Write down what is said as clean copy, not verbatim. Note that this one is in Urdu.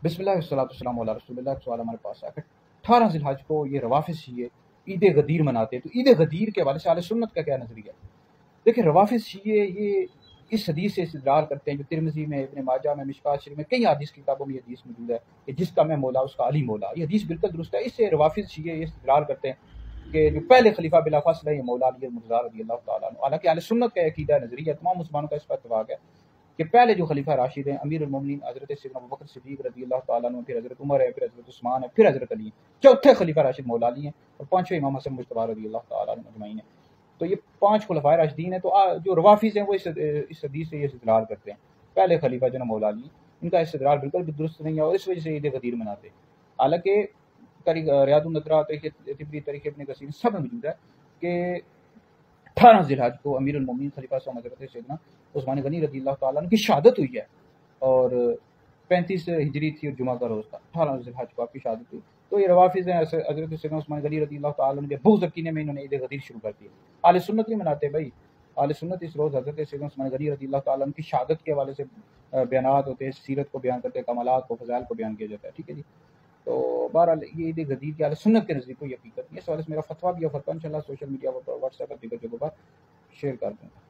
بسم اللہ والصلاۃ والسلام علی رسول اللہ۔ سوال ہمارے پاس ہے کہ 18 ذی الحج کو یہ روافض شیعہ عید غدیر مناتے ہیں، تو عید غدیر کے حوالے سے اہل سنت کا کیا نظریہ ہے؟ دیکھیں، روافض شیعہ یہ اس حدیث سے استدلال کرتے ہیں جو ترمذی میں، ابن ماجہ میں، مشکوٰۃ شریف میں، کئی حدیث کی کتابوں میں یہ حدیث موجود ہے کہ جس کا میں مولا اس کا علی مولا۔ یہ حدیث بالکل درست ہے۔ اس سے روافض شیعہ یہ استدلال کرتے ہیں کہ جو پہلے خلیفہ بلا فاصلہ یہ مولا علی مرضی رضی اللہ تعالیٰ عنہ۔ حالانکہ اہل سنت کا عقیدہ نظریہ تمام مسلمانوں کا اس پر اتفاق ہے کہ پہلے جو خلیفہ راشد ہیں امیر المومنین حضرت سیدنا ابوبکر صدیق رضی اللہ تعالیٰ عنہ، پھر حضرت عمر ہے، پھر حضرت عثمان ہے، پھر حضرت علی ہیں۔ چوتھے خلیفہ راشد مولا علی ہیں اور پانچویں امام حسن مجتبیٰ رضی اللہ تعالیٰ عنہ اجمعین ہیں۔ تو یہ 5 خلفائے راشدین ہیں۔ تو جو روافض ہیں وہ اس حدیث سے یہ استدلال کرتے ہیں پہلے خلیفہ جو نا مولا علی، ان کا استدلال بالکل بھی درست نہیں ہے اور اس وجہ سے عید غدیر مناتے ہیں۔ حالانکہ ریاض النطرہ، طبری، تاریخ ابن کثیر سب میں موجود ہے کہ 18 ذی الحج کو امیر المومنین خلیفہ ثانی حضرت سیدنا عثمان غنی رضی اللہ تعالیٰ عنہ کی شہادت ہوئی ہے، اور 35 ہجری تھی اور جمعہ کا روز تھا۔ 18 ذی الحج کو آپ کی شہادت ہوئی۔ تو یہ روافض ہیں، حضرت سیدنا عثمان غنی رضی اللہ تعالیٰ عنہ کے بغض عقیدے میں انہوں نے عید غدیر شروع کر دی۔ اہل سنت نہیں مناتے بھائی۔ اہل سنت اس روز حضرت سیدنا عثمان غنی رضی اللہ تعالیٰ عنہ کی شہادت کے حوالے سے بیانات ہوتے ہیں، سیرت کو بیان کرتے ہیں، کمالات کو، فضائل کو بیان کیا جاتا ہے، ٹھیک ہے جی۔ تو بہرحال یہ عید غدیر کی اہل سنت کے نزدیک کوئی حقیقت نہیں ہے۔ اس حوالے سے میرا فتویٰ بھی ہے، فتویٰ انشاءاللہ سوشل میڈیا پر، واٹس ایپ پر، دیگر جگہوں پر شیئر کر دوں گا۔